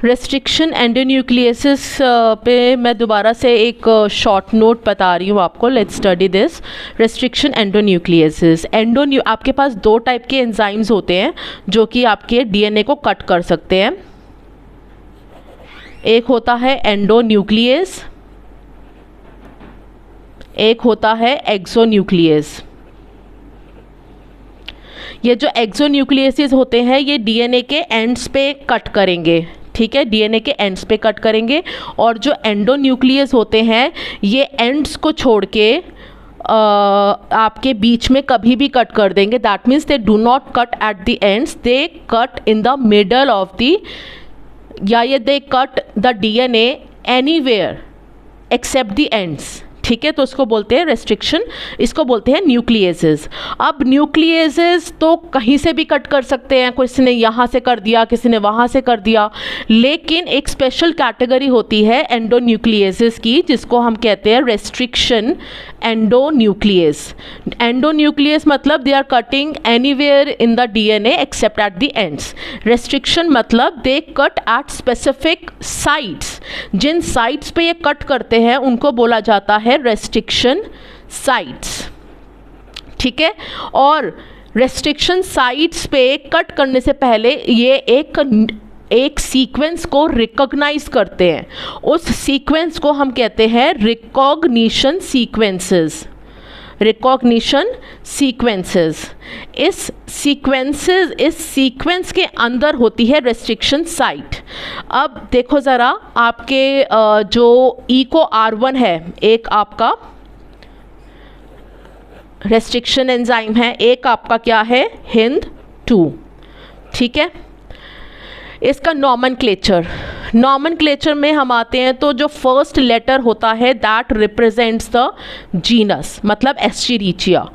Restriction endonucleases पे मैं दोबारा से एक शॉर्ट नोट बता रही हूँ आपको. Let's study this. Restriction endonucleases. आपके पास दो टाइप के एंजाइम्स होते हैं जो कि आपके डीएनए को कट कर सकते हैं. एक होता है एंडोन्यूक्लियस, एक होता है एक्सोन्यूक्लियस. ये जो एक्सोन्यूक्लियसिस होते हैं ये डीएनए के एंड्स पे कट करेंगे. ठीक है, डीएनए के एंड्स पे कट करेंगे. और जो एंडोन्यूक्लियस होते हैं ये एंड्स को छोड़ के आपके बीच में कभी भी कट कर देंगे. That means they do not cut at the ends, they cut in the middle of the, या ये they cut the DNA anywhere except the ends. ठीक है, तो इसको बोलते हैं रेस्ट्रिक्शन, इसको बोलते हैं न्यूक्लियसेस. अब न्यूक्लियसेस तो कहीं से भी कट कर सकते हैं, किसी ने यहाँ से कर दिया, किसी ने वहाँ से कर दिया. लेकिन एक स्पेशल कैटेगरी होती है एंडोन्यूक्लियसेस की जिसको हम कहते हैं रेस्ट्रिक्शन एंडोन्यूक्लियस. एंडोन्यूक्लियस मतलब they are cutting anywhere in the DNA except at the ends. Restriction मतलब they cut at specific sites. जिन साइट्स पे ये कट करते हैं उनको बोला जाता है रेस्ट्रिक्शन साइट्स. ठीक है, और रेस्ट्रिक्शन साइट्स पे कट करने से पहले ये एक सीक्वेंस को रिकॉग्नाइज करते हैं. उस सीक्वेंस को हम कहते हैं रिकॉग्निशन सीक्वेंसेस. Recognition sequences. इस सीक्वेंस के अंदर होती है रेस्ट्रिक्शन साइट. अब देखो ज़रा, आपके जो ईको R1 है, एक आपका रेस्ट्रिक्शन एंजाइम है, एक आपका क्या है HIND2. ठीक है, इसका नॉमनक्लेचर में हम आते हैं तो जो फर्स्ट लेटर होता है दैट रिप्रेजेंट्स द जीनस, मतलब एस्चेरिचिया.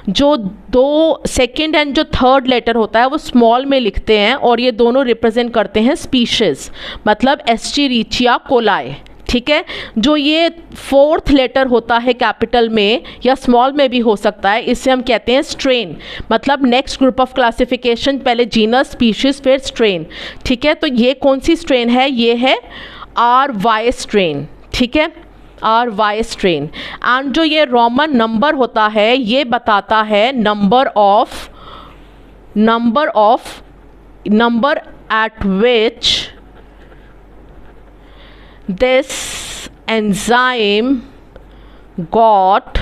जो दो सेकंड एंड जो थर्ड लेटर होता है वो स्मॉल में लिखते हैं और ये दोनों रिप्रेजेंट करते हैं स्पीशीज, मतलब एस्चेरिचिया कोलाई. ठीक है, जो ये फोर्थ लेटर होता है कैपिटल में या स्मॉल में भी हो सकता है, इसे हम कहते हैं स्ट्रेन, मतलब नेक्स्ट ग्रुप ऑफ क्लासिफिकेशन, पहले जीनस, स्पीशीज, फिर स्ट्रेन. ठीक है, तो ये कौन सी स्ट्रेन है? ये है RY स्ट्रेन. ठीक है, RY स्ट्रेन. एंड जो ये रोमन नंबर होता है ये बताता है number at which this enzyme got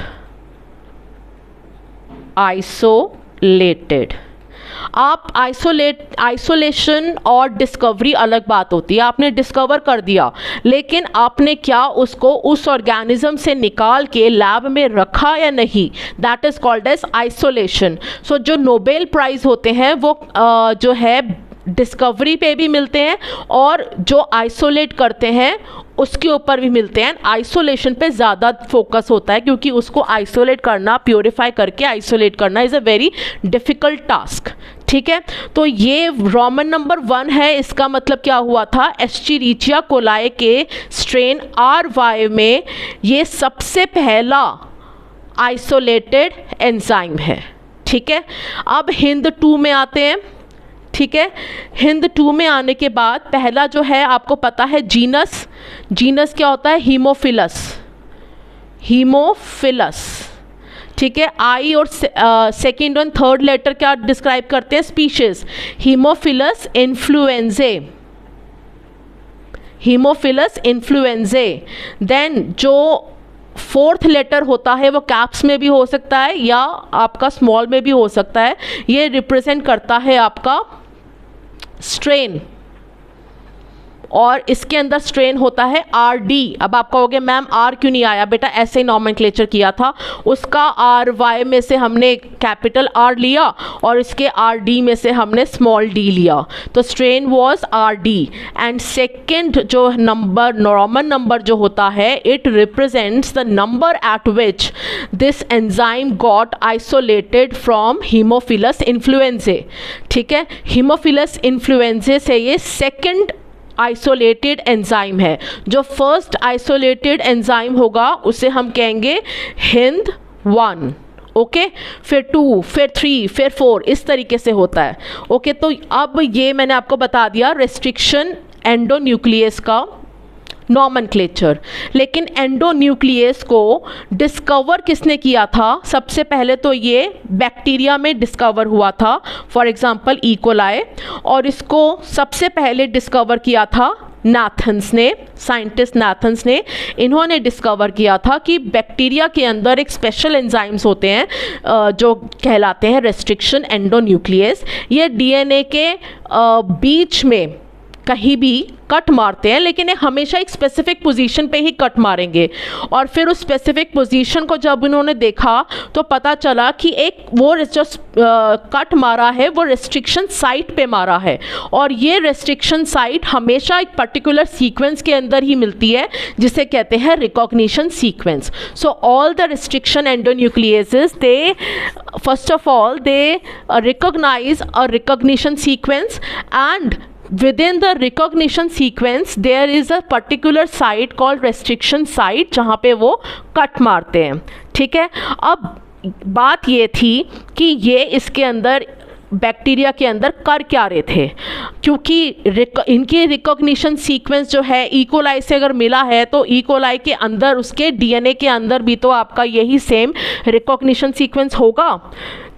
isolated. आप आइसोलेशन और डिस्कवरी अलग बात होती है. आपने डिस्कवर कर दिया लेकिन आपने क्या उसको उस ऑर्गेनिज्म से निकाल के लैब में रखा या नहीं, that is called as isolation. So जो नोबेल प्राइज होते हैं वो जो है डिस्कवरी पे भी मिलते हैं और जो आइसोलेट करते हैं उसके ऊपर भी मिलते हैं. आइसोलेशन पे ज़्यादा फोकस होता है क्योंकि उसको आइसोलेट करना, प्योरीफाई करके आइसोलेट करना is a very difficult task. ठीक है, तो ये रोमन नंबर 1 है. इसका मतलब क्या हुआ था? एस्चेरिचिया कोलाई के स्ट्रेन RY में ये सबसे पहला आइसोलेटेड एंजाइम है. ठीक है, अब HIND2 में आते हैं. ठीक है, HIND2 में आने के बाद पहला जो है आपको पता है जीनस क्या होता है? हीमोफिलस. ठीक है, I और सेकेंड और थर्ड लेटर क्या डिस्क्राइब करते हैं? स्पीशीज. हीमोफिलस इन्फ्लुएंजे. देन जो फोर्थ लेटर होता है वो कैप्स में भी हो सकता है या आपका स्मॉल में भी हो सकता है. ये रिप्रेजेंट करता है आपका स्ट्रेन और इसके अंदर स्ट्रेन होता है RD. अब आप कहोगे मैम R क्यों नहीं आया? बेटा ऐसे ही नॉमेनक्लेचर किया था, उसका RY में से हमने कैपिटल R लिया और इसके RD में से हमने स्मॉल d लिया, तो strain was RD. And second जो नंबर, रोमन नंबर जो होता है, it represents the number at which this enzyme got isolated from Haemophilus influenzae. ठीक है, हीमोफिलस इन्फ्लुएंजे से ये सेकेंड आइसोलेटेड एंजाइम है. जो फर्स्ट आइसोलेटेड एंजाइम होगा उसे हम कहेंगे HIND1. ओके, फिर 2, फिर 3, फिर 4, इस तरीके से होता है. ओके, तो अब ये मैंने आपको बता दिया रेस्ट्रिक्शन एंडोन्यूक्लियस का नॉमेनक्लेचर। लेकिन एंडोन्यूक्लियस को डिस्कवर किसने किया था? सबसे पहले तो ये बैक्टीरिया में डिस्कवर हुआ था, फॉर एग्जांपल ई कोलाई, और इसको सबसे पहले डिस्कवर किया था नाथन्स ने, साइंटिस्ट नाथन्स ने। इन्होंने डिस्कवर किया था कि बैक्टीरिया के अंदर एक स्पेशल एंजाइम्स होते हैं जो कहलाते हैं रेस्ट्रिक्शन एंडोन्यूक्लियस। ये डीएनए के बीच में कहीं भी कट मारते हैं, लेकिन ये हमेशा एक स्पेसिफिक पोजीशन पे ही कट मारेंगे। और फिर उस स्पेसिफिक पोजीशन को जब उन्होंने देखा तो पता चला कि एक वो जो कट मारा है वो रेस्ट्रिक्शन साइट पे मारा है, और ये रेस्ट्रिक्शन साइट हमेशा एक पर्टिकुलर सीक्वेंस के अंदर ही मिलती है जिसे कहते हैं recognition sequence. So all the restriction endonucleases they first of all they recognize a recognition sequence, and within the recognition sequence there is a particular site called restriction site जहाँ पे वो कट मारते हैं। ठीक है, अब बात ये थी कि ये इसके अंदर बैक्टीरिया के अंदर कर क्या रहे थे, क्योंकि इनकी रिकॉग्निशन सीक्वेंस जो है ई कोलाई से अगर मिला है तो ई कोलाई के अंदर, उसके डीएनए के अंदर भी तो आपका यही सेम रिकॉग्निशन सीक्वेंस होगा।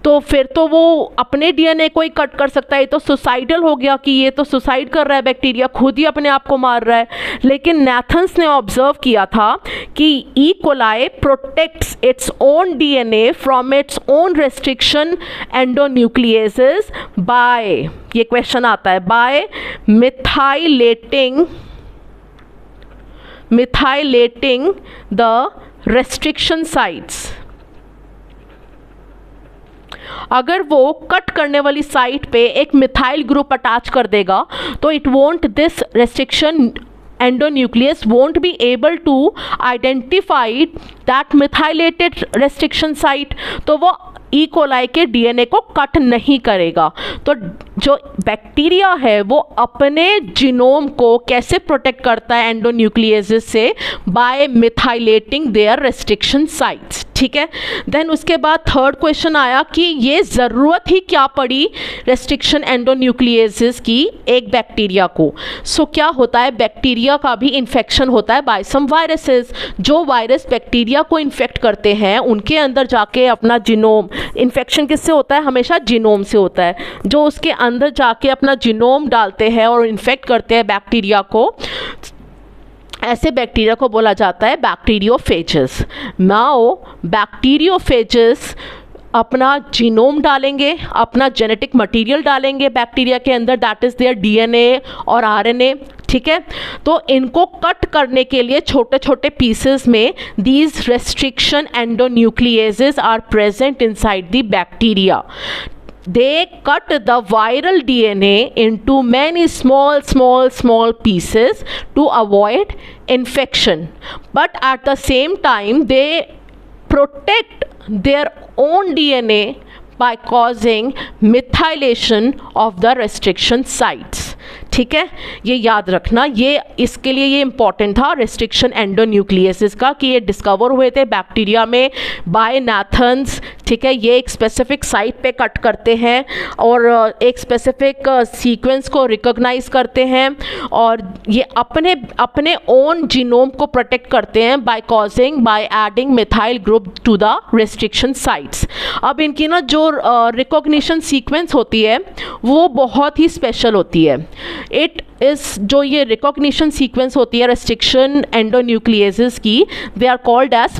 तो फिर तो वो अपने डीएनए को ही कट कर सकता है। ये तो सुसाइडल हो गया कि ये तो सुसाइड कर रहा है, बैक्टीरिया खुद ही अपने आप को मार रहा है। लेकिन नाथन्स ने ऑब्जर्व किया था कि E coli protects its own DNA from its own restriction endonucleases by, ये क्वेश्चन आता है, by methylating the restriction sites. अगर वो कट करने वाली साइट पे एक मिथाइल ग्रुप अटैच कर देगा तो it won't, this restriction endonucleus won't be able to identify that methylated restriction site, तो वो ई कोलाई के डीएनए को कट नहीं करेगा। तो जो बैक्टीरिया है वो अपने जीनोम को कैसे प्रोटेक्ट करता है एंडोन्यूक्लियसेस से? By methylating their restriction sites. ठीक है, देन उसके बाद थर्ड क्वेश्चन आया कि ये ज़रूरत ही क्या पड़ी रेस्ट्रिक्शन एंडोन्यूक्लियसेस की एक बैक्टीरिया को। सो क्या होता है, बैक्टीरिया का भी इन्फेक्शन होता है बाय सम वायरसेस। जो वायरस बैक्टीरिया को इन्फेक्ट करते हैं उनके अंदर जाके अपना जीनोम, इन्फेक्शन किससे होता है? हमेशा जीनोम से होता है। जो उसके अंदर जाके अपना जीनोम डालते हैं और इन्फेक्ट करते हैं बैक्टीरिया को, ऐसे बैक्टीरिया को बोला जाता है बैक्टीरियोफेजेस। नाउ बैक्टीरियोफेजेस अपना जीनोम डालेंगे, अपना जेनेटिक मटेरियल डालेंगे बैक्टीरिया के अंदर, दैट इज़ देयर डीएनए और आरएनए। ठीक है, तो इनको कट करने के लिए छोटे छोटे पीसेस में these restriction endonucleases are present inside the bacteria. They cut the viral DNA into many small pieces to avoid infection, but at the same time they protect their own DNA by causing methylation of the restriction sites. ठीक है, ये याद रखना, ये इसके लिए ये important था रेस्ट्रिक्शन एंडोन्यूक्लियसेस का कि ये डिस्कवर हुए थे बैक्टीरिया में बाय नाथन्स। ठीक है, ये एक स्पेसिफिक साइट पे कट करते हैं और एक स्पेसिफिक सीक्वेंस को रिकॉग्नाइज करते हैं, और ये अपने ओन जीनोम को प्रोटेक्ट करते हैं by adding methyl group to the restriction sites. अब इनकी ना जो रिकॉग्निशन सीक्वेंस होती है वो बहुत ही स्पेशल होती है। इट इज़, जो ये रिकॉग्निशन सीक्वेंस होती है रेस्ट्रिक्शन एंडोन्यूक्लियसेस की, they are called as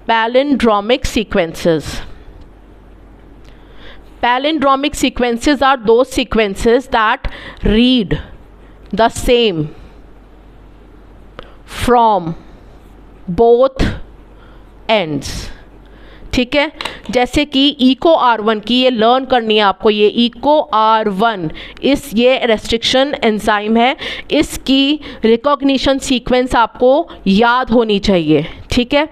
palindromic sequences. Palindromic sequences are those sequences that read the same from both ends. ठीक है, जैसे कि इको R1 की, ये लर्न करनी है आपको, ये इको R1 ये रेस्ट्रिक्शन एंजाइम है, इसकी रिकॉग्निशन सीक्वेंस आपको याद होनी चाहिए। ठीक है,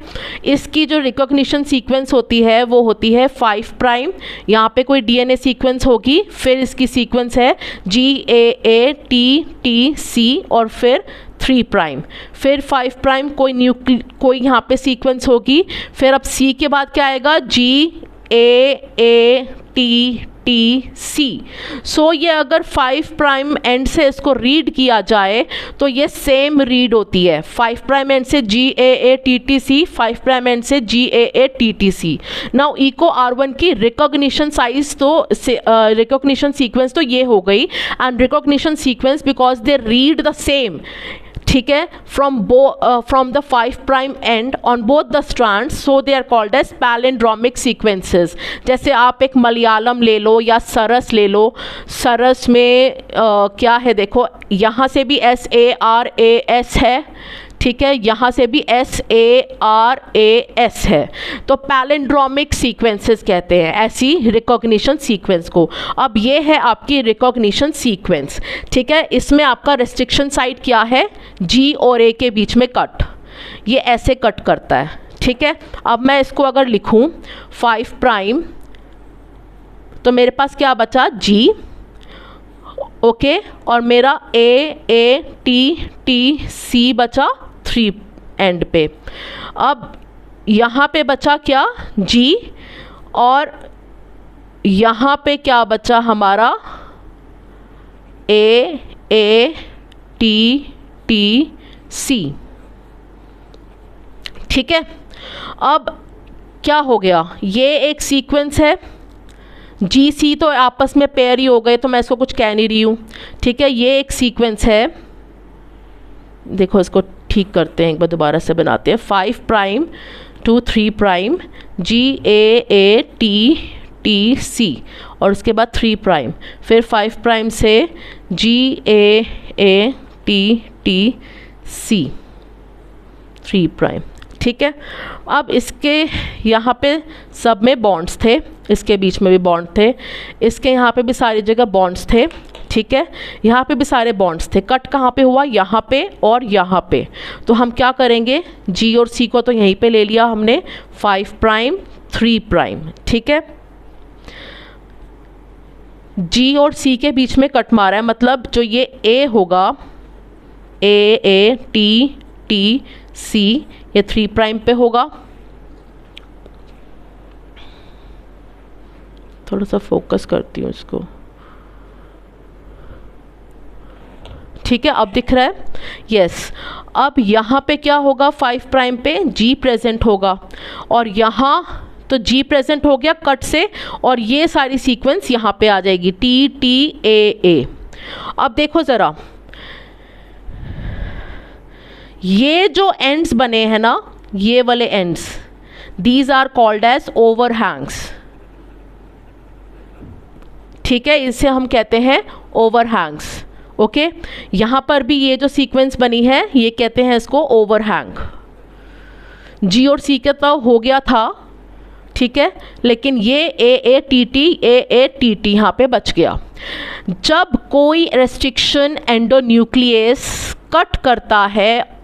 इसकी जो रिकॉग्निशन सीक्वेंस होती है वो होती है 5 प्राइम, यहाँ पे कोई डीएनए सीक्वेंस होगी, फिर इसकी सीक्वेंस है GAATTC और फिर 3 प्राइम, फिर 5 प्राइम कोई यहाँ पे सीक्वेंस होगी, फिर अब C के बाद क्या आएगा? GAATT सी। सो ये अगर 5 प्राइम एंड से इसको रीड किया जाए तो ये सेम रीड होती है, 5 प्राइम एंड से GAATTC, 5 प्राइम एंड से GAATTC। नाउ इको R1 की रिकॉग्निशन साइज तो रिकॉग्निशन सीक्वेंस तो ये हो गई, and recognition sequence because they read the same, ठीक है, from the 5 prime end on both the strands, so they are called as palindromic sequences. जैसे आप एक मलयालम ले लो या सरस ले लो, सरस में क्या है देखो, यहाँ से भी SARAS है, ठीक है, यहाँ से भी SARAS है, तो पैलिंड्रोमिक सीक्वेंसेस कहते हैं ऐसी रिकॉग्निशन सीक्वेंस को। अब ये है आपकी रिकॉग्निशन सीक्वेंस, ठीक है, इसमें आपका रेस्ट्रिक्शन साइट क्या है, G और A के बीच में कट, ये ऐसे कट करता है, ठीक है। अब मैं इसको अगर लिखूँ 5 प्राइम, तो मेरे पास क्या बचा G, ओके, और मेरा AATTC बचा 3 एंड पे। अब यहाँ पे बचा क्या, G, और यहाँ पे क्या बचा हमारा AATTC, ठीक है। अब क्या हो गया, ये एक सीक्वेंस है, GC तो आपस में पेयर ही हो गए, तो मैं इसको कुछ कह नहीं रही हूँ, ठीक है, ये एक सीक्वेंस है। देखो इसको ठीक करते हैं, एक बार दोबारा से बनाते हैं, 5 प्राइम टू 3 प्राइम GAATTC, और उसके बाद 3 प्राइम, फिर 5 प्राइम से GAATTC 3 प्राइम, ठीक है। अब इसके यहाँ पे सब में बॉन्ड्स थे, इसके बीच में भी बॉन्ड थे, इसके यहाँ पे भी सारी जगह बॉन्ड्स थे, ठीक है, यहाँ पे भी सारे बॉन्ड्स थे। कट कहाँ पे हुआ, यहाँ पे और यहाँ पे, तो हम क्या करेंगे, G और C को तो यहीं पे ले लिया हमने, 5 प्राइम 3 प्राइम, ठीक है। G और C के बीच में कट मारा है, मतलब जो ये A होगा, AATTC, ये 3 प्राइम पे होगा। थोड़ा सा फोकस करती हूँ इसको, ठीक है, अब दिख रहा है, यस। अब यहाँ पे क्या होगा, 5 प्राइम पे G प्रेजेंट होगा, और यहाँ तो G प्रेजेंट हो गया कट से, और ये सारी सीक्वेंस यहाँ पे आ जाएगी TTAA। अब देखो ज़रा, ये जो एंड्स बने हैं ना, ये वाले ends, these are called as overhangs, ठीक है, इसे हम कहते हैं ओवरहैंग्स, ओके। यहाँ पर भी ये जो सीक्वेंस बनी है, ये कहते हैं इसको ओवरहैंग। G और C का तो हो गया था, ठीक है, लेकिन ये AATT यहाँ पे बच गया। जब कोई रेस्ट्रिक्शन एंडोन्यूक्लियस कट करता है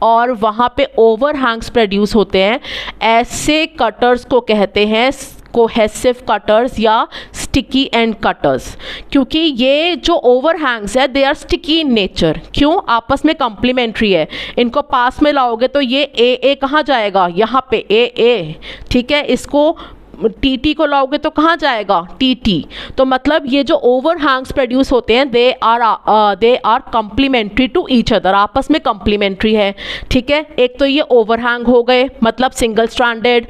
और वहाँ पे ओवरहैंग्स प्रोड्यूस होते हैं, ऐसे कटर्स को कहते हैं कोहेसिव कटर्स या स्टिकी एंड कटर्स, क्योंकि ये जो ओवरहैंग्स है they are sticky in nature. क्यों, आपस में कॉम्प्लीमेंट्री है, इनको पास में लाओगे तो ये AA कहाँ जाएगा, यहाँ पे AA, ठीक है, इसको TT को लाओगे तो कहाँ जाएगा, TT। तो मतलब ये जो ओवरहैंग्स प्रोड्यूस होते हैं they are complementary to each other, आपस में कॉम्प्लीमेंट्री है, ठीक है। एक तो ये ओवरहैंग हो गए, मतलब सिंगल स्ट्रैंडेड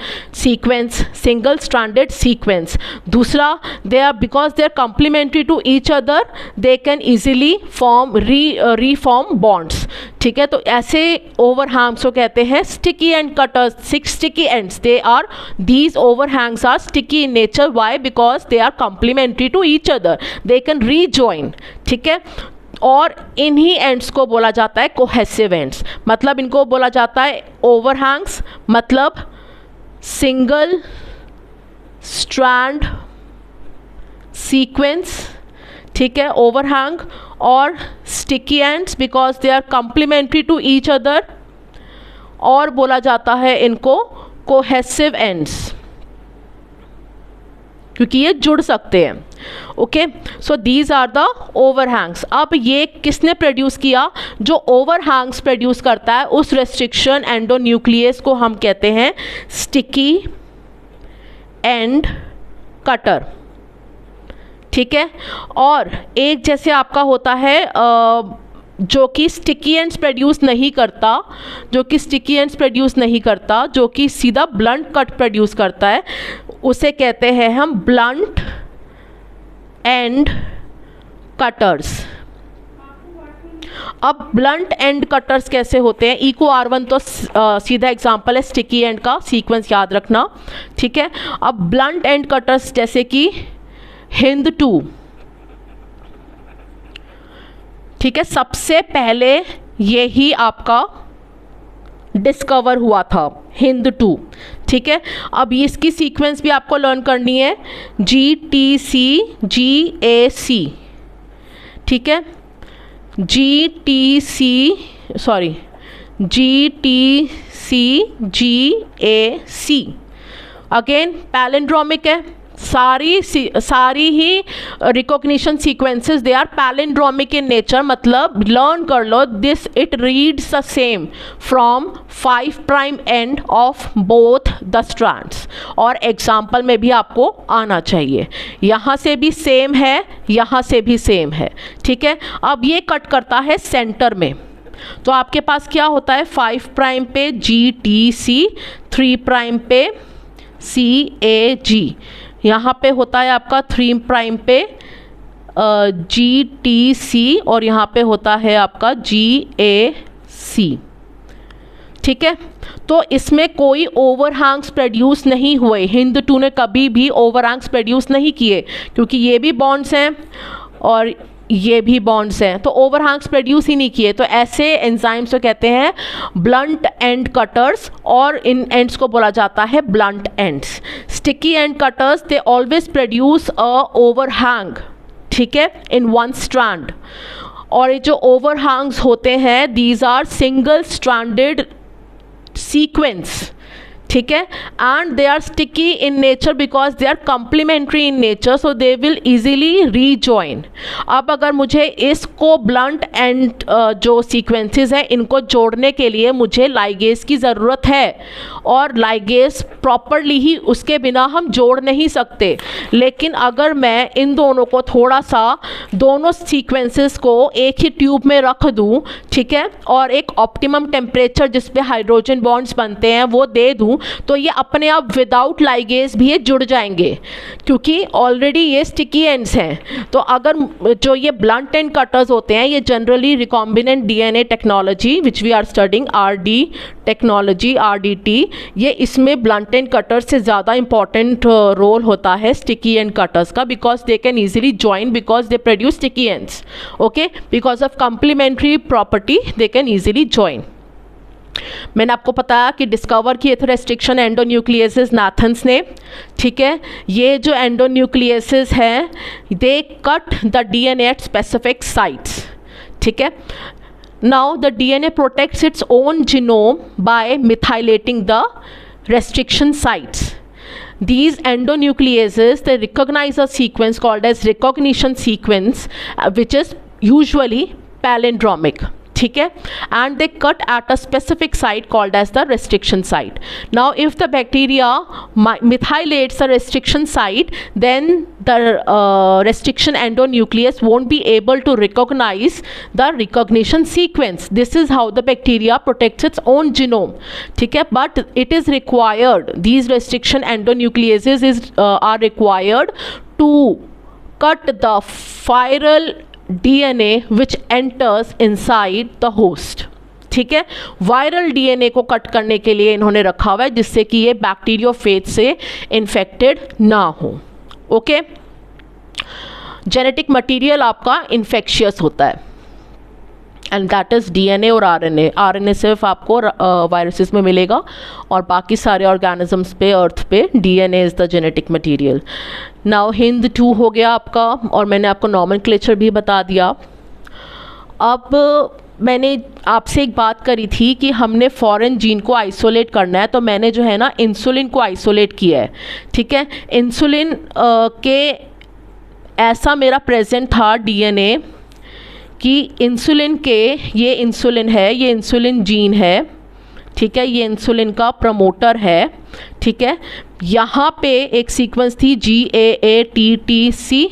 सीक्वेंस। दूसरा, they are because they are complementary to each other, they can easily form reform bonds, ठीक है। तो ऐसे ओवरहैंग्स को कहते हैं sticky end cutters, sticky ends, they are these overhangs are sticky in nature. Why? Because they are complementary to each other. They can rejoin, ठीक है। और इन्हीं एंड्स को बोला जाता है कोहेसिव एंड्स, मतलब इनको बोला जाता है ओवरहैंग्स, मतलब सिंगल स्ट्रैंड सीक्वेंस, ठीक है, ओवरहैंग, और sticky ends because they are complementary to each other, और बोला जाता है इनको कोहेसिव एंड्स क्योंकि ये जुड़ सकते हैं, okay. So these are the overhangs. अब ये किसने प्रोड्यूस किया, जो ओवरहैंग्स प्रोड्यूस करता है उस रेस्ट्रिक्शन एंडोन्यूक्लियस को हम कहते हैं स्टिकी एंड कटर, ठीक है। और एक जैसे आपका होता है जो कि स्टिकी एंड्स प्रोड्यूस नहीं करता, जो कि सीधा ब्लंट कट प्रोड्यूस करता है, उसे कहते हैं हम ब्लंट एंड कटर्स। अब ब्लंट एंड कटर्स कैसे होते हैं? इको R1 तो सीधा एग्जांपल है स्टिकी एंड का, सीक्वेंस याद रखना, ठीक है। अब ब्लंट एंड कटर्स जैसे कि हिंद 2, ठीक है, सबसे पहले यही आपका डिस्कवर हुआ था, हिंद 2, ठीक है। अब इसकी सीक्वेंस भी आपको लर्न करनी है, GTCGAC, ठीक है, GTCGAC। अगेन पैलिंड्रोमिक है, सारी ही recognition sequences they are palindromic in nature, मतलब लर्न कर लो this, it reads the same from 5 prime end of both the strands. और एग्जाम्पल में भी आपको आना चाहिए, यहाँ से भी सेम है, यहाँ से भी सेम है, ठीक है। अब ये कट करता है सेंटर में, तो आपके पास क्या होता है, 5 प्राइम पे GTC, 3 प्राइम पे CAG, यहाँ पे होता है आपका 3 प्राइम पे GTC और यहाँ पे होता है आपका GAC, ठीक है। तो इसमें कोई ओवरहैंग्स प्रोड्यूस नहीं हुए, हिंद 2 ने कभी भी ओवरहैंग्स प्रोड्यूस नहीं किए, क्योंकि ये भी बॉन्ड्स हैं और ये भी बॉन्ड्स हैं, तो ओवरहैंग्स प्रोड्यूस ही नहीं किए। तो ऐसे एंजाइम्स को कहते हैं ब्लंट एंड कटर्स, और इन एंड्स को बोला जाता है blunt ends. Sticky end cutters they always produce a overhang, ठीक है, इन वन स्ट्रैंड। और ये जो ओवरहैंग्स होते हैं, these are single stranded sequence, ठीक है, and they are sticky in nature because they are complementary in nature, so they will easily rejoin. अब अगर मुझे इसको ब्लंट एंड जो सीक्वेंसेस हैं इनको जोड़ने के लिए मुझे लाइगेज की ज़रूरत है, और लाइगेज प्रॉपरली ही उसके बिना हम जोड़ नहीं सकते। लेकिन अगर मैं इन दोनों को थोड़ा सा, दोनों सीक्वेंसेस को एक ही ट्यूब में रख दूं, ठीक है, और एक ऑप्टिमम टेम्परेचर जिस पे हाइड्रोजन बॉन्ड्स बनते हैं वो दे दूं, तो ये अपने आप विदाउट लाइगेज भी ये जुड़ जाएंगे, क्योंकि ऑलरेडी ये स्टिकी एंड्स हैं। तो अगर जो ये ब्लंट एंड कटर्स होते हैं, ये generally recombinant DNA technology which we are studying, RD technology, RDT, ये इसमें ब्लंट एंड कटर्स से ज़्यादा इंपॉर्टेंट रोल होता है स्टिकी एंड कटर्स का, because they can easily join, because they produce sticky ends, okay, because of complementary property they can easily join. मैंने आपको बताया कि डिस्कवर किए थे रेस्ट्रिक्शन एंडोन्यूक्लियसेस नाथन्स ने, ठीक है। ये जो एंडोन्यूक्लियसेस हैं they cut the DNA at specific sites, ठीक है। Now the DNA protects its own genome by methylating the restriction sites. These endonucleases, they recognize a sequence called as recognition sequence, which is usually palindromic, ठीक है, and they cut at a specific site called as the restriction site. Now if the bacteria methylates the restriction site, then the restriction endonuclease won't be able to recognize the recognition sequence. This is how the bacteria protects its own genome, ठीक है, but it is required, these restriction endonucleases are required to cut the viral DNA which enters inside the host, ठीक है। Viral DNA को cut करने के लिए इन्होंने रखा हुआ है, जिससे कि ये बैक्टीरियोफेज से इन्फेक्टेड ना हो, ओके। जेनेटिक मटेरियल आपका इन्फेक्शियस होता है, एंड दैट इज़ DNA और RNA। RNA सिर्फ आपको वायरसेस में मिलेगा, और बाकी सारे ऑर्गेनिजम्स पे, अर्थ पे DNA is the genetic material. Now Hind 2 हो गया आपका, और मैंने आपको नॉमेनक्लेचर भी बता दिया। अब मैंने आपसे एक बात करी थी कि हमने फॉरेन जीन को आइसोलेट करना है, तो मैंने जो है ना इंसुलिन को आइसोलेट किया है, ठीक है। इंसुलिन के ऐसा मेरा प्रेजेंट था DNA कि इंसुलिन के, ये इंसुलिन है, ये इंसुलिन जीन है, ठीक है, ये इंसुलिन का प्रमोटर है, ठीक है। यहाँ पे एक सीक्वेंस थी GAATTC,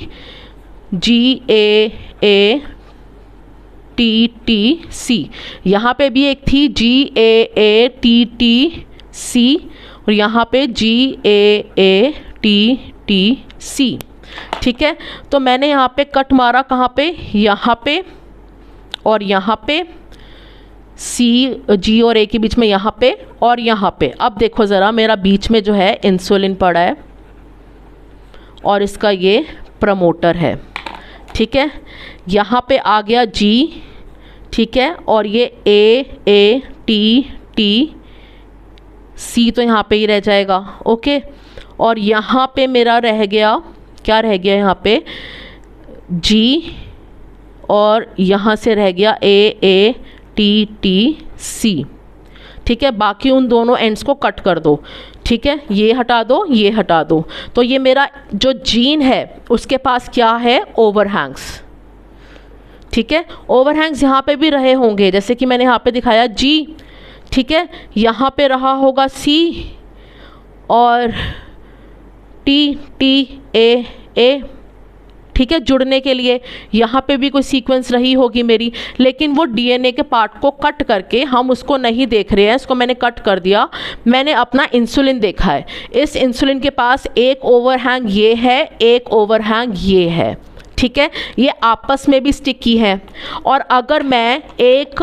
GAATTC, यहाँ पे भी एक थी GAATTC और यहाँ पे GAATTC। ठीक है, तो मैंने यहाँ पे कट मारा, कहाँ पे, यहाँ पे और यहाँ पे, G और A के बीच में यहाँ पे और यहाँ पे। अब देखो ज़रा, मेरा बीच में जो है इंसुलिन पड़ा है और इसका ये प्रमोटर है। ठीक है, यहाँ पे आ गया G, ठीक है, और ये AATTC तो यहाँ पे ही रह जाएगा। ओके, और यहाँ पे मेरा रह गया, क्या रह गया यहाँ पे, G और यहाँ से रह गया AATTC। ठीक है, बाकी उन दोनों एंड्स को कट कर दो। ठीक है, ये हटा दो, ये हटा दो। तो ये मेरा जो जीन है उसके पास क्या है, ओवरहैंग्स। ठीक है, ओवरहैंग्स यहाँ पे भी रहे होंगे, जैसे कि मैंने यहाँ पे दिखाया G। ठीक है, यहाँ पे रहा होगा C और TTA। ठीक है, जुड़ने के लिए यहाँ पे भी कोई सीक्वेंस रही होगी मेरी, लेकिन वो डीएनए के पार्ट को कट करके हम उसको नहीं देख रहे हैं, इसको मैंने कट कर दिया। मैंने अपना इंसुलिन देखा है, इस इंसुलिन के पास एक ओवरहैंग ये है, एक ओवरहैंग ये है। ठीक है, ये आपस में भी स्टिकी है। और अगर मैं एक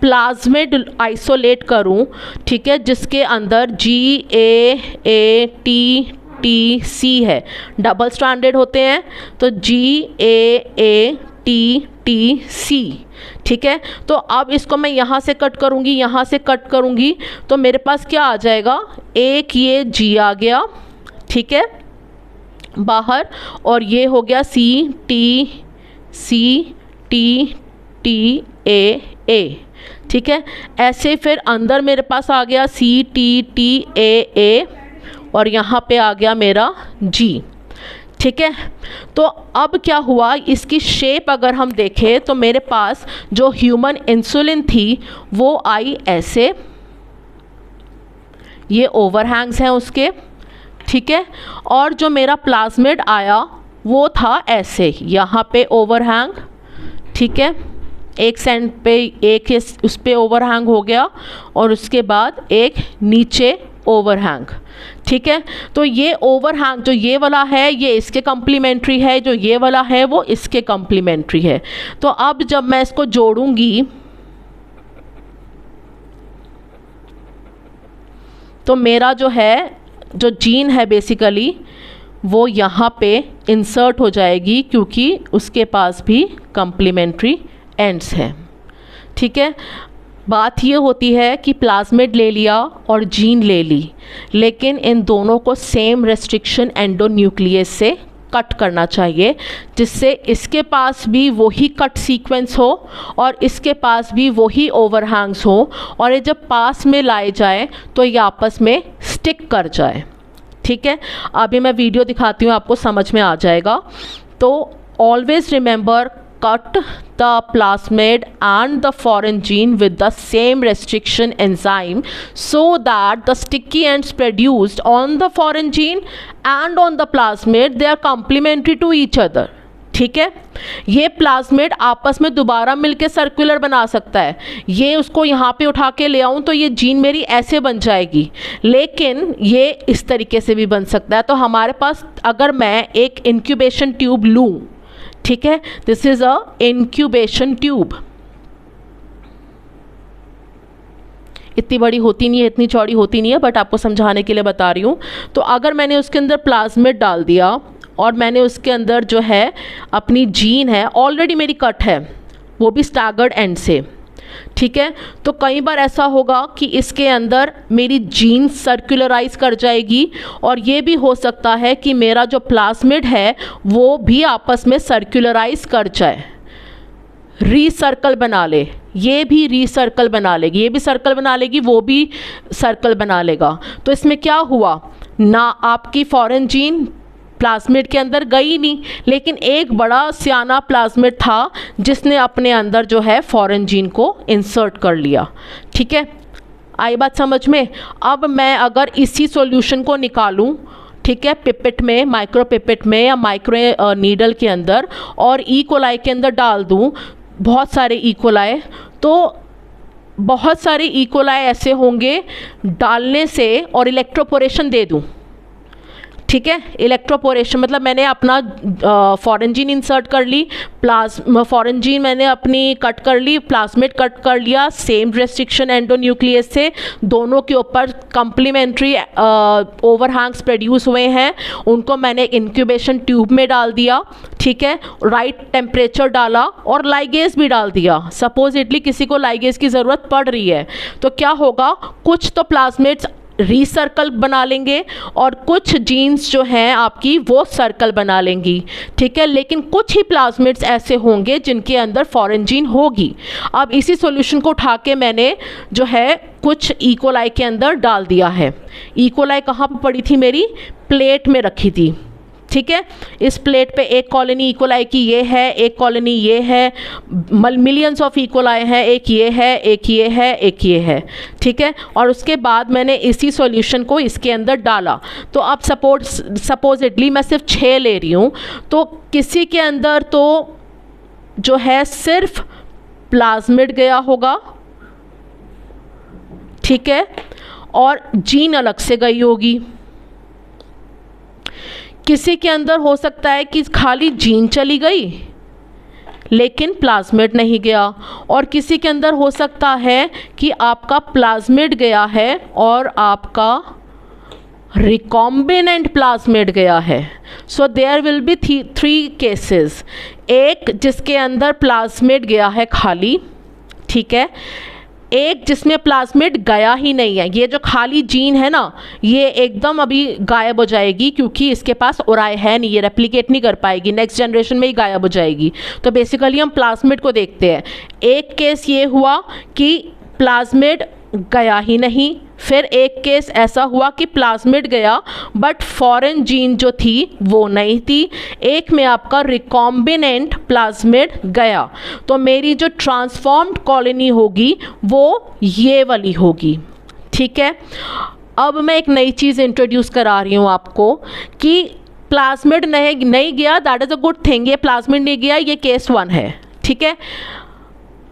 प्लाज्मिड आइसोलेट करूं, ठीक है, जिसके अंदर GAATTC है, डबल स्ट्रैंडेड होते हैं, तो GAATTC। ठीक है, तो अब इसको मैं यहाँ से कट करूँगी, यहाँ से कट करूँगी, तो मेरे पास क्या आ जाएगा, एक ये G आ गया, ठीक है, बाहर, और ये हो गया CTCTAA। ठीक है, ऐसे फिर अंदर मेरे पास आ गया CTTAA और यहाँ पे आ गया मेरा G। ठीक है, तो अब क्या हुआ, इसकी शेप अगर हम देखें तो मेरे पास जो ह्यूमन इंसुलिन थी वो आई ऐसे, ये ओवरहैंग्स हैं उसके। ठीक है, और जो मेरा प्लाज्मिड आया वो था ऐसे, यहाँ पे ओवरहैंग। ठीक है, एक सेंट पे एक उस पे ओवरहैंग हो गया और उसके बाद एक नीचे ओवरहैंग। ठीक है, तो ये ओवरहैंग जो ये वाला है ये इसके कम्प्लीमेंट्री है, जो ये वाला है वो इसके कम्प्लीमेंट्री है। तो अब जब मैं इसको जोड़ूंगी तो मेरा जो है, जो जीन है बेसिकली वो यहाँ पे इंसर्ट हो जाएगी, क्योंकि उसके पास भी कम्प्लीमेंट्री एंड्स हैं। ठीक है, बात ये होती है कि प्लाज्मिड ले लिया और जीन ले ली, लेकिन इन दोनों को सेम रेस्ट्रिक्शन एंडोन्यूक्लियस से कट करना चाहिए, जिससे इसके पास भी वही कट सीक्वेंस हो और इसके पास भी वही ओवरहैंग्स हो, और ये जब पास में लाए जाए तो ये आपस में स्टिक कर जाए। ठीक है, अभी मैं वीडियो दिखाती हूँ, आपको समझ में आ जाएगा। तो always remember, cut the plasmid and the foreign gene with the same restriction enzyme so that the sticky ends produced on the foreign gene and on the plasmid they are complementary to each other। ठीक है, ये plasmid आपस में दोबारा मिलके circular बना सकता है, ये उसको यहाँ पे उठा के ले आऊँ तो ये जीन मेरी ऐसे बन जाएगी, लेकिन ये इस तरीके से भी बन सकता है। तो हमारे पास अगर मैं एक इंक्यूबेशन ट्यूब लूँ, ठीक है, this is a incubation tube, इतनी बड़ी होती नहीं है, इतनी चौड़ी होती नहीं है, बट आपको समझाने के लिए बता रही हूँ। तो अगर मैंने उसके अंदर प्लाज्मिड डाल दिया और मैंने उसके अंदर जो है अपनी जीन है, ऑलरेडी मेरी कट है, वो भी स्टैगर्ड एंड से। ठीक है, तो कई बार ऐसा होगा कि इसके अंदर मेरी जीन सर्कुलराइज कर जाएगी, और ये भी हो सकता है कि मेरा जो प्लाज्मिड है वो भी आपस में सर्कुलराइज कर जाए, रीसर्कल बना ले, ये भी रीसर्कल बना लेगी, ये भी सर्कल बना लेगी, वो भी सर्कल बना लेगा। तो इसमें क्या हुआ ना, आपकी फॉरेन जीन प्लाज्मिड के अंदर गई नहीं, लेकिन एक बड़ा सियाना प्लाज्मिड था जिसने अपने अंदर जो है फॉरेन जीन को इंसर्ट कर लिया। ठीक है, आई बात समझ में। अब मैं अगर इसी सॉल्यूशन को निकालूं, ठीक है, पिपेट में, माइक्रो पिपेट में या माइक्रो नीडल के अंदर, और ई कोलाई के अंदर डाल दूं बहुत सारे ई कोलाई, तो बहुत सारे ई कोलाई ऐसे होंगे डालने से, और इलेक्ट्रोपोरेशन दे दूं, ठीक है, इलेक्ट्रोपोरेशन मतलब मैंने अपना फॉरेन जीन इंसर्ट कर ली, फॉरेन जीन मैंने अपनी कट कर ली, प्लाज्मिड कट कर लिया, सेम रेस्ट्रिक्शन एंडोन्यूक्लियस से, दोनों के ऊपर कंप्लीमेंट्री ओवरहैंग्स प्रोड्यूस हुए हैं, उनको मैंने इंक्यूबेशन ट्यूब में डाल दिया, ठीक है, राइट टेम्परेचर डाला और लाइगेज भी डाल दिया। सपोजिटली किसी को लाइगेज की ज़रूरत पड़ रही है तो क्या होगा, कुछ तो प्लाज्मिड्स रीसर्कल बना लेंगे और कुछ जीन्स जो हैं आपकी वो सर्कल बना लेंगी, ठीक है, लेकिन कुछ ही प्लाज्मिड्स ऐसे होंगे जिनके अंदर फॉरेन जीन होगी। अब इसी सॉल्यूशन को उठा के मैंने जो है कुछ ई कोलाई के अंदर डाल दिया है। ई कोलाई कहाँ पर पड़ी थी, मेरी प्लेट में रखी थी, ठीक है, इस प्लेट पे एक कॉलोनी ई कोलाई की ये है, एक कॉलोनी ये है, मिलियंस ऑफ ई कोलाई हैं, एक ये है, एक ये है, एक ये है, ठीक है, और उसके बाद मैंने इसी सॉल्यूशन को इसके अंदर डाला। तो अब सपोजिटली मैं सिर्फ 6 ले रही हूँ, तो किसी के अंदर तो जो है सिर्फ प्लाज्मिड गया होगा, ठीक है, और जीन अलग से गई होगी। किसी के अंदर हो सकता है कि खाली जीन चली गई लेकिन प्लाज्मिड नहीं गया, और किसी के अंदर हो सकता है कि आपका प्लाज्मिड गया है और आपका रिकॉम्बिनेंट प्लाज्मिड गया है। So there will be 3 cases, एक जिसके अंदर प्लाज्मिड गया है खाली, ठीक है, एक जिसमें प्लाज्मिड गया ही नहीं है, ये जो खाली जीन है ना ये एकदम अभी गायब हो जाएगी क्योंकि इसके पास ओराई है नहीं, ये रेप्लिकेट नहीं कर पाएगी, नेक्स्ट जनरेशन में ही गायब हो जाएगी। तो बेसिकली हम प्लाज्मिड को देखते हैं। एक केस ये हुआ कि प्लाज्मिड गया ही नहीं, फिर एक केस ऐसा हुआ कि प्लाज्मिड गया बट फॉरेन जीन जो थी वो नहीं थी, एक में आपका रिकॉम्बिनेंट प्लाज्मिड गया। तो मेरी जो ट्रांसफॉर्म्ड कॉलोनी होगी वो ये वाली होगी, ठीक है। अब मैं एक नई चीज़ इंट्रोड्यूस करा रही हूँ आपको कि प्लाज्मिड नहीं गया, that is a good thing, ये प्लाज्मिड नहीं गया, ये केस 1 है, ठीक है।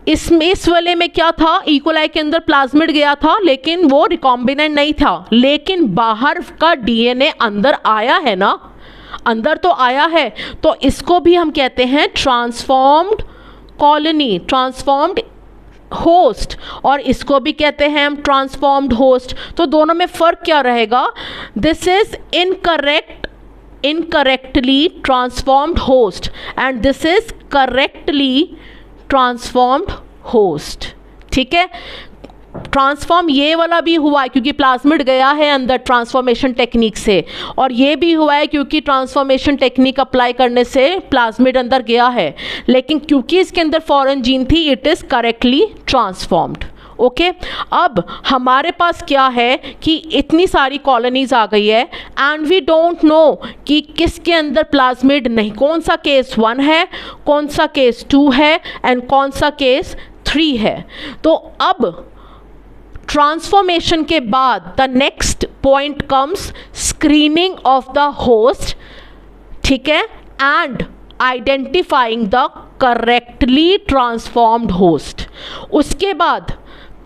इस वाले में क्या था, ई कोलाई के अंदर प्लाज्मिड गया था लेकिन वो रिकॉम्बिनेंट नहीं था, लेकिन बाहर का डीएनए अंदर आया है ना, अंदर तो आया है, तो इसको भी हम कहते हैं ट्रांसफॉर्म्ड कॉलोनी, ट्रांसफॉर्म्ड होस्ट, और इसको भी कहते हैं हम ट्रांसफॉर्म्ड होस्ट। तो दोनों में फ़र्क क्या रहेगा, this is incorrectly transformed host and this is correctly transformed host, ठीक है। ट्रांसफॉर्म ये वाला भी हुआ है क्योंकि प्लाज्मिड गया है अंदर ट्रांसफॉर्मेशन टेक्निक से, और ये भी हुआ है क्योंकि ट्रांसफॉर्मेशन टेक्निक अप्लाई करने से प्लाज्मिड अंदर गया है, लेकिन क्योंकि इसके अंदर फॉरेन जीन थी it is correctly transformed. Okay अब हमारे पास क्या है कि इतनी सारी कॉलोनीज आ गई है एंड वी डोंट नो कि किसके अंदर प्लाज्मिड नहीं, कौन सा केस 1 है, कौन सा केस 2 है एंड कौन सा केस 3 है। तो अब ट्रांसफॉर्मेशन के बाद the next point comes screening of the host, ठीक है, and identifying the correctly transformed host. उसके बाद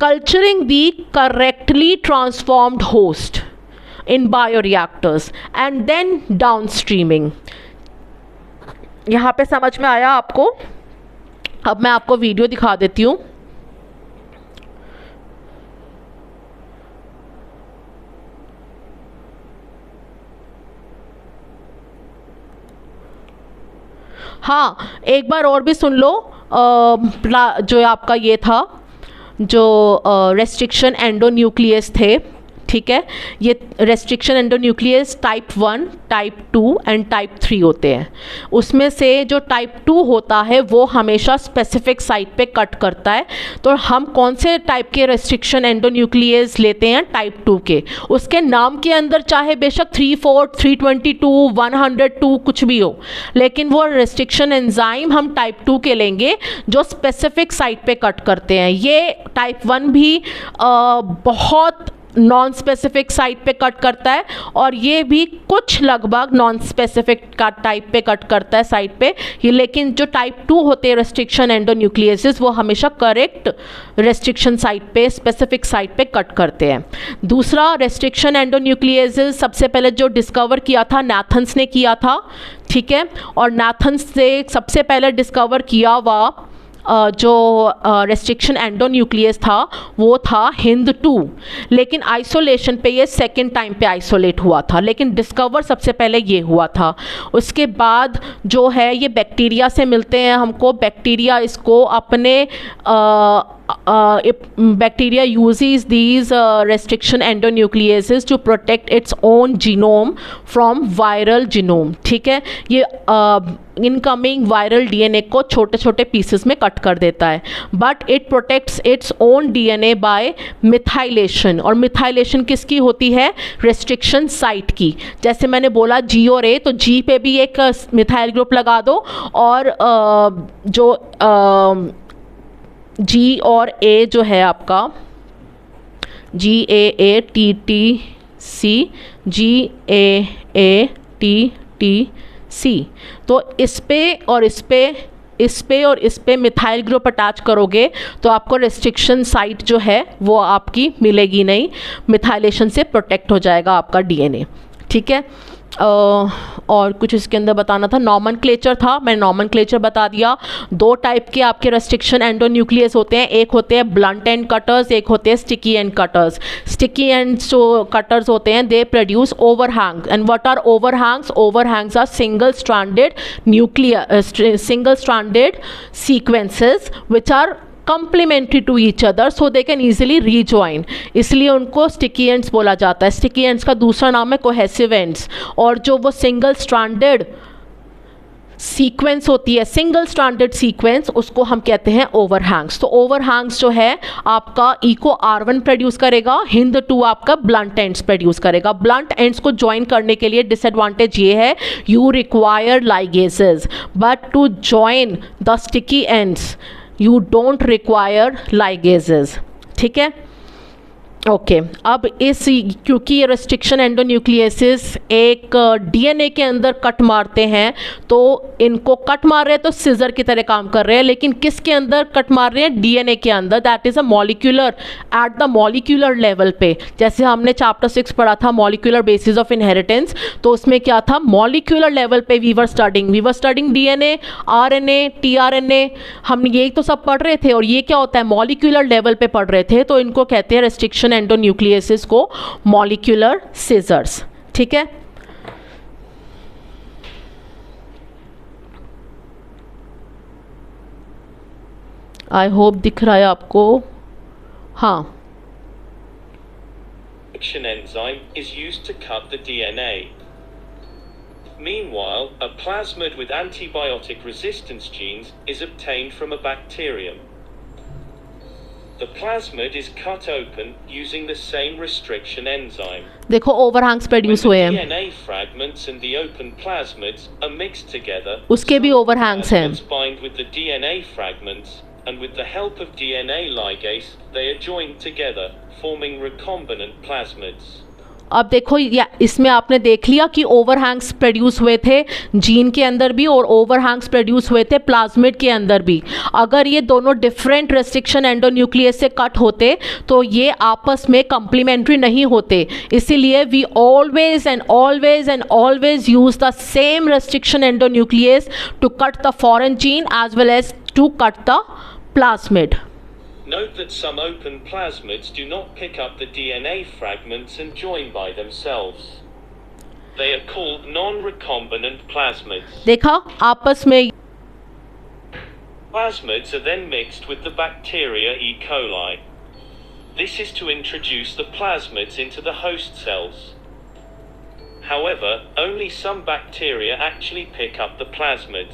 culturing the correctly transformed host in bioreactors and then downstreaming। यहाँ पे समझ में आया आपको? अब मैं आपको वीडियो दिखा देती हूँ। हाँ एक बार और भी सुन लो, जो आपका ये था जो रेस्ट्रिक्शन एंडोन्यूक्लियस थे, ठीक है, ये restriction endonuclease type 1, type 2 and type 3 होते हैं। उसमें से जो टाइप 2 होता है वो हमेशा स्पेसिफिक साइट पे कट करता है। तो हम कौन से टाइप के रेस्ट्रिक्शन एंडोन्यूक्लियस लेते हैं, टाइप 2 के, उसके नाम के अंदर चाहे बेशक 3-4, 322, 102 कुछ भी हो, लेकिन वो रेस्ट्रिक्शन एंजाइम हम टाइप 2 के लेंगे जो स्पेसिफिक साइट पे कट करते हैं। ये टाइप 1 भी बहुत नॉन स्पेसिफिक साइट पे कट करता है और ये भी कुछ लगभग नॉन स्पेसिफिक का टाइप पे कट करता है साइट पे ये, लेकिन जो टाइप 2 होते हैं रेस्ट्रिक्शन एंडोन्यूक्लियसेस वो हमेशा करेक्ट रेस्ट्रिक्शन साइट पे, स्पेसिफिक साइट पे कट करते हैं। दूसरा रेस्ट्रिक्शन एंडोन्यूक्लियसेस सबसे पहले जो डिस्कवर किया था नाथन्स ने किया था, ठीक है, और नाथन्स से सबसे पहले डिस्कवर किया हुआ जो रेस्ट्रिक्शन एंडोन्यूक्लियस था वो था हिंद 2, लेकिन आइसोलेशन पे ये सेकेंड टाइम पे आइसोलेट हुआ था, लेकिन डिस्कवर सबसे पहले ये हुआ था। उसके बाद जो है ये बैक्टीरिया से मिलते हैं हमको, बैक्टीरिया इसको अपने bacteria uses these restriction endonucleases to protect its own genome from viral genome, ठीक है, ये इनकमिंग वायरल डीएनए को छोटे छोटे पीसेस में कट कर देता है, but it protects its own DNA by methylation. और मिथाइलेशन किसकी होती है? रेस्ट्रिक्शन साइट की। जैसे मैंने बोला जी और ए, तो जी पे भी एक मिथाइल ग्रुप लगा दो और जो जी और ए जो है आपका GAATTC, GAATTC, तो इस पे और इस पे, इस पे और इस पे मिथाइल ग्रुप अटैच करोगे तो आपको रेस्ट्रिक्शन साइट जो है वो आपकी मिलेगी नहीं, मिथाइलेशन से प्रोटेक्ट हो जाएगा आपका डीएनए, ठीक है। और कुछ इसके अंदर बताना था, नॉमनक्लेचर था, मैंने नॉमनक्लेचर बता दिया। दो टाइप के आपके रेस्ट्रिक्शन एंडोन्यूक्लियस होते हैं, एक होते हैं ब्लंट एंड कटर्स, एक होते हैं sticky end cutters. Sticky end जो कटर्स होते हैं they produce overhangs, and what are overhangs? Overhangs are single stranded sequences which are complementary to each other so they can easily rejoin, इसलिए उनको sticky ends बोला जाता है। Sticky ends का दूसरा नाम है कोहेसिव एंड्स। और जो वो सिंगल स्ट्रैंडेड सीक्वेंस होती है, सिंगल स्ट्रैंडेड सीक्वेंस, उसको हम कहते हैं ओवरहैंग्स। तो ओवरहैंग्स जो है आपका इको R1 प्रोड्यूस करेगा, हिंद 2 आपका ब्लंट एंड्स प्रोड्यूस करेगा। ब्लंट एंड्स को ज्वाइन करने के लिए डिसएडवांटेज ये है, you require ligases, but to join the sticky ends you don't require ligases, ठीक है, ओके। अब इस क्योंकि ये रेस्ट्रिक्शन एंडोन्यूक्लियसिस एक डीएनए के अंदर कट मारते हैं, तो इनको कट मार रहे हैं तो सिजर की तरह काम कर रहे हैं, लेकिन किसके अंदर कट मार रहे हैं? डीएनए के अंदर, that is a molecular, at the molecular level पे। जैसे हमने चैप्टर 6 पढ़ा था मॉलिक्यूलर बेसिस ऑफ इनहेरिटेंस, तो उसमें क्या था? मॉलिक्यूलर लेवल पे we were studying DNA, RNA, tRNA, हम यही तो सब पढ़ रहे थे। और ये क्या होता है? मॉलिक्यूलर लेवल पे पढ़ रहे थे, तो इनको कहते हैं रेस्ट्रिक्शन एंडोन्यूक्लियसिस को मॉलिक्यूलर सीजर्स, ठीक है। आई होप दिख रहा है आपको, हाँ। Enzyme is used to cut the DNA. Meanwhile, a plasmid with antibiotic resistance genes is obtained from a bacterium. The plasmid is cut open using the same restriction enzyme. देखो overhangs produce हुए हैं, DNA fragments and the open plasmids are mixed together. उसके भी overhangs हैं। Bind with the DNA fragments, and with the help of DNA ligase, they are joined together, forming recombinant plasmids. अब देखो या इसमें आपने देख लिया कि ओवरहैंग्स प्रोड्यूस हुए थे जीन के अंदर भी और ओवरहैंग्स प्रोड्यूस हुए थे प्लाज्मिड के अंदर भी। अगर ये दोनों डिफरेंट रेस्ट्रिक्शन एंडोन्यूक्लियस से कट होते तो ये आपस में कम्प्लीमेंट्री नहीं होते, इसीलिए we always and always use the same restriction endonuclease to cut the foreign gene as well as to cut the plasmid. Note that some open plasmids do not pick up the DNA fragments and join by themselves. They are called non-recombinant plasmids. देखा आपस में। Plasmids are then mixed with the bacteria E. coli. This is to introduce the plasmids into the host cells. However, only some bacteria actually pick up the plasmids.